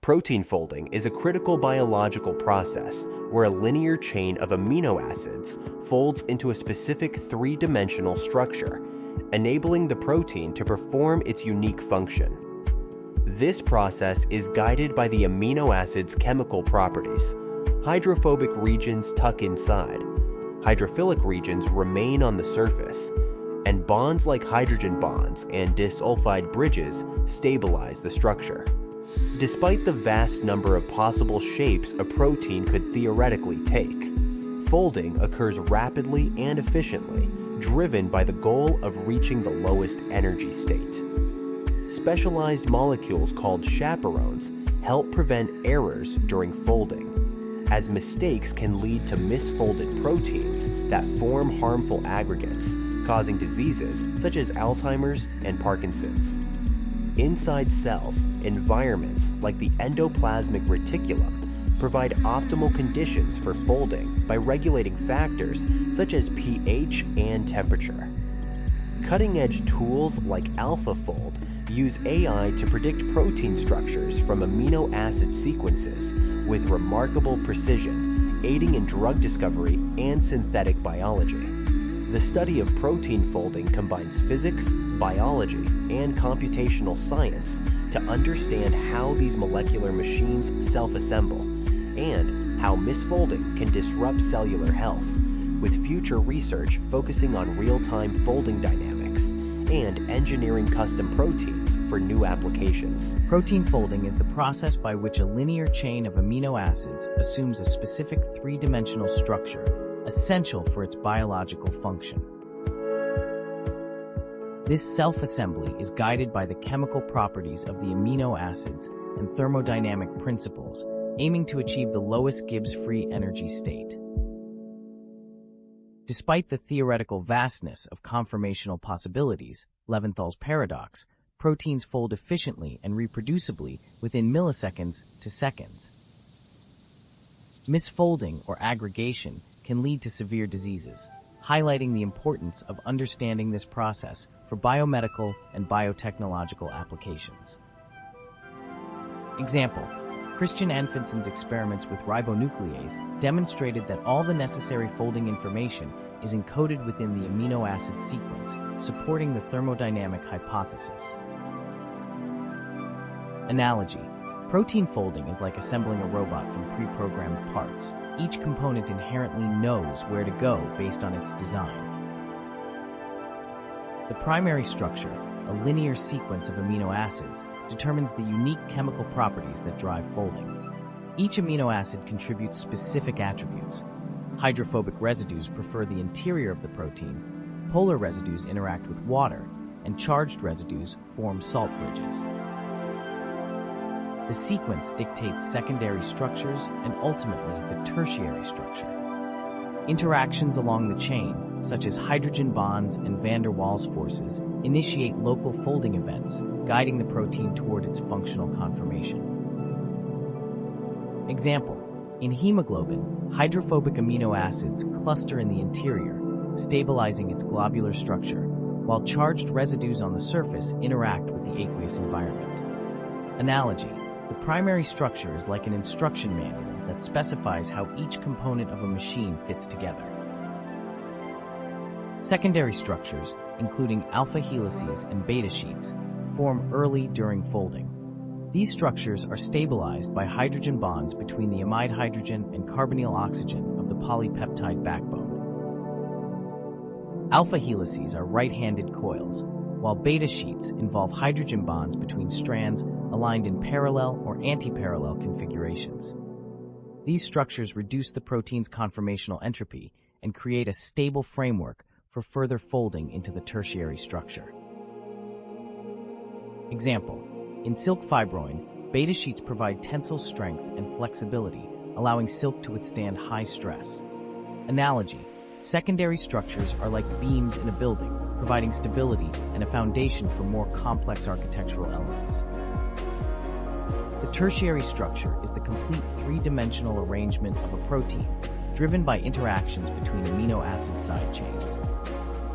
Protein folding is a critical biological process where a linear chain of amino acids folds into a specific three-dimensional structure, enabling the protein to perform its unique function. This process is guided by the amino acid's chemical properties. Hydrophobic regions tuck inside, hydrophilic regions remain on the surface, and bonds like hydrogen bonds and disulfide bridges stabilize the structure. Despite the vast number of possible shapes a protein could theoretically take, folding occurs rapidly and efficiently, driven by the goal of reaching the lowest energy state. Specialized molecules called chaperones help prevent errors during folding, as mistakes can lead to misfolded proteins that form harmful aggregates, causing diseases such as Alzheimer's and Parkinson's. Inside cells, environments like the endoplasmic reticulum provide optimal conditions for folding by regulating factors such as pH and temperature. Cutting-edge tools like AlphaFold use AI to predict protein structures from amino acid sequences with remarkable precision, aiding in drug discovery and synthetic biology. The study of protein folding combines physics, biology, and computational science to understand how these molecular machines self-assemble and how misfolding can disrupt cellular health, with future research focusing on real-time folding dynamics and engineering custom proteins for new applications. Protein folding is the process by which a linear chain of amino acids assumes a specific three-dimensional structure, essential for its biological function. This self-assembly is guided by the chemical properties of the amino acids and thermodynamic principles, aiming to achieve the lowest Gibbs-free energy state. Despite the theoretical vastness of conformational possibilities, Levinthal's paradox, proteins fold efficiently and reproducibly within milliseconds to seconds. Misfolding or aggregation can lead to severe diseases, highlighting the importance of understanding this process for biomedical and biotechnological applications. Example: Christian Anfinson's experiments with ribonuclease demonstrated that all the necessary folding information is encoded within the amino acid sequence, supporting the thermodynamic hypothesis. Analogy: protein folding is like assembling a robot from pre-programmed parts. Each component inherently knows where to go based on its design. The primary structure, a linear sequence of amino acids, determines the unique chemical properties that drive folding. Each amino acid contributes specific attributes. Hydrophobic residues prefer the interior of the protein, polar residues interact with water, and charged residues form salt bridges. The sequence dictates secondary structures and ultimately the tertiary structure. Interactions along the chain, such as hydrogen bonds and van der Waals forces, initiate local folding events, guiding the protein toward its functional conformation. Example: in hemoglobin, hydrophobic amino acids cluster in the interior, stabilizing its globular structure, while charged residues on the surface interact with the aqueous environment. Analogy: the primary structure is like an instruction manual that specifies how each component of a machine fits together. Secondary structures, including alpha helices and beta sheets, form early during folding. These structures are stabilized by hydrogen bonds between the amide hydrogen and carbonyl oxygen of the polypeptide backbone. Alpha helices are right-handed coils, while beta sheets involve hydrogen bonds between strands aligned in parallel or anti-parallel configurations. These structures reduce the protein's conformational entropy and create a stable framework for further folding into the tertiary structure. Example: in silk fibroin, beta sheets provide tensile strength and flexibility, allowing silk to withstand high stress. Analogy: secondary structures are like beams in a building, providing stability and a foundation for more complex architectural elements. The tertiary structure is the complete three-dimensional arrangement of a protein, driven by interactions between amino acid side chains.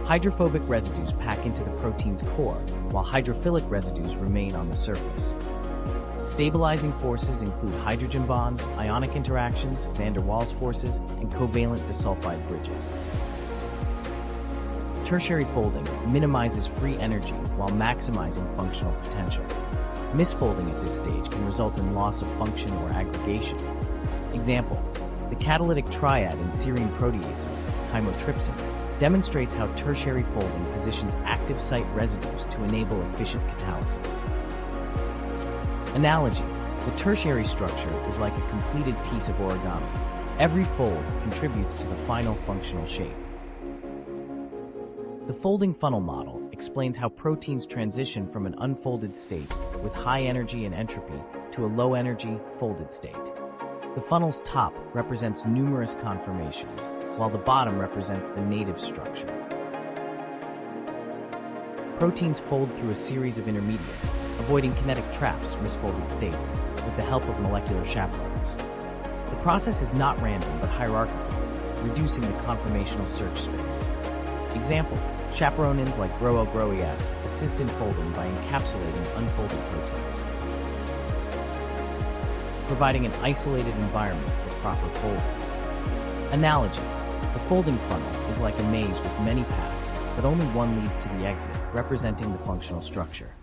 Hydrophobic residues pack into the protein's core, while hydrophilic residues remain on the surface. Stabilizing forces include hydrogen bonds, ionic interactions, van der Waals forces, and covalent disulfide bridges. Tertiary folding minimizes free energy while maximizing functional potential. Misfolding at this stage can result in loss of function or aggregation. Example, the catalytic triad in serine proteases, chymotrypsin, demonstrates how tertiary folding positions active site residues to enable efficient catalysis. Analogy, the tertiary structure is like a completed piece of origami. Every fold contributes to the final functional shape. The folding funnel model explains how proteins transition from an unfolded state with high energy and entropy to a low energy, folded state. The funnel's top represents numerous conformations, while the bottom represents the native structure. Proteins fold through a series of intermediates, avoiding kinetic traps, misfolded states, with the help of molecular chaperones. The process is not random but hierarchical, reducing the conformational search space. Example, chaperones like GROES assist in folding by encapsulating unfolded proteins, providing an isolated environment for proper folding. Analogy, the folding funnel is like a maze with many paths, but only one leads to the exit, representing the functional structure.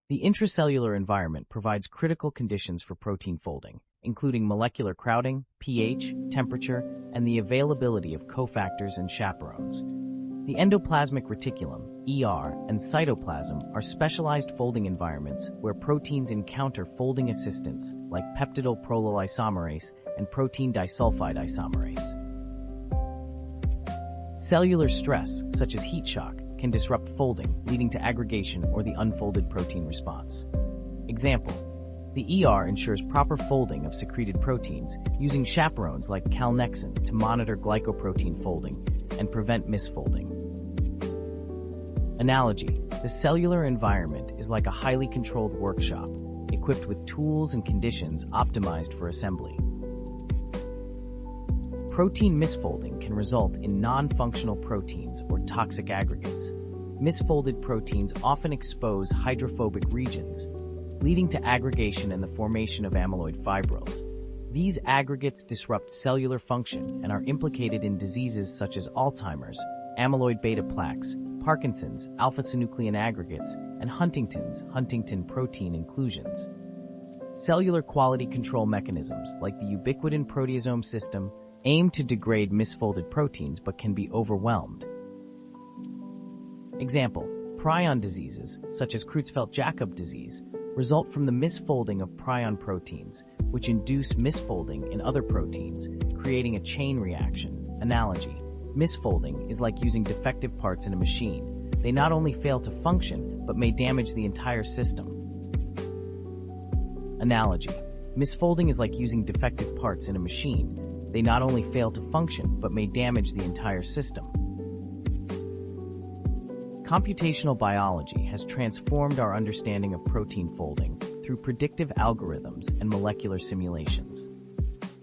The intracellular environment provides critical conditions for protein folding, including molecular crowding, pH, temperature, and the availability of cofactors and chaperones. The endoplasmic reticulum, ER, and cytoplasm are specialized folding environments where proteins encounter folding assistants like peptidyl prolyl isomerase and protein disulfide isomerase. Cellular stress, such as heat shock, can disrupt folding, leading to aggregation or the unfolded protein response. Example, the ER ensures proper folding of secreted proteins using chaperones like calnexin to monitor glycoprotein folding and prevent misfolding. Analogy, the cellular environment is like a highly controlled workshop, equipped with tools and conditions optimized for assembly. Protein misfolding can result in non-functional proteins or toxic aggregates. Misfolded proteins often expose hydrophobic regions, leading to aggregation and the formation of amyloid fibrils. These aggregates disrupt cellular function and are implicated in diseases such as Alzheimer's, amyloid beta plaques, Parkinson's, alpha-synuclein aggregates, and Huntington's, Huntington protein inclusions. Cellular quality control mechanisms like the ubiquitin proteasome system aim to degrade misfolded proteins but can be overwhelmed. Example, prion diseases, such as Creutzfeldt-Jakob disease, result from the misfolding of prion proteins, which induce misfolding in other proteins, creating a chain reaction. Analogy, misfolding is like using defective parts in a machine. They not only fail to function, but may damage the entire system. Analogy, misfolding is like using defective parts in a machine. They not only fail to function, but may damage the entire system. Computational biology has transformed our understanding of protein folding through predictive algorithms and molecular simulations.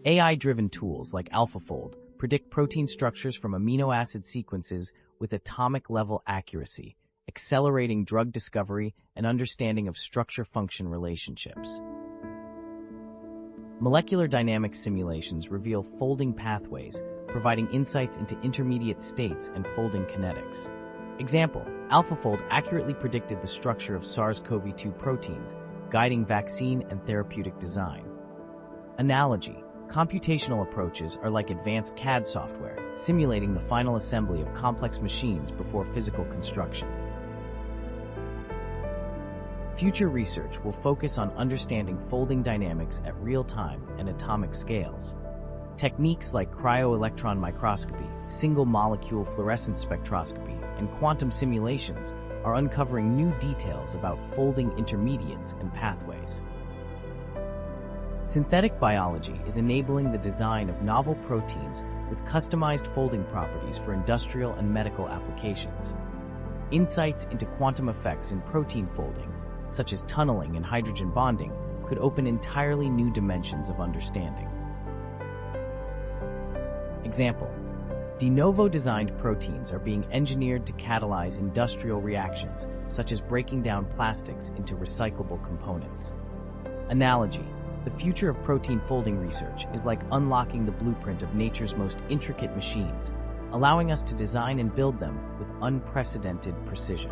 AI-driven tools like AlphaFold predict protein structures from amino acid sequences with atomic-level accuracy, accelerating drug discovery and understanding of structure-function relationships. Molecular dynamics simulations reveal folding pathways, providing insights into intermediate states and folding kinetics. Example, AlphaFold accurately predicted the structure of SARS-CoV-2 proteins, guiding vaccine and therapeutic design. Analogy, computational approaches are like advanced CAD software, simulating the final assembly of complex machines before physical construction. Future research will focus on understanding folding dynamics at real-time and atomic scales. Techniques like cryo-electron microscopy, single-molecule fluorescence spectroscopy, and quantum simulations are uncovering new details about folding intermediates and pathways. Synthetic biology is enabling the design of novel proteins with customized folding properties for industrial and medical applications. Insights into quantum effects in protein folding, such as tunneling and hydrogen bonding, could open entirely new dimensions of understanding. Example, De novo designed proteins are being engineered to catalyze industrial reactions, such as breaking down plastics into recyclable components. Analogy: the future of protein folding research is like unlocking the blueprint of nature's most intricate machines, allowing us to design and build them with unprecedented precision.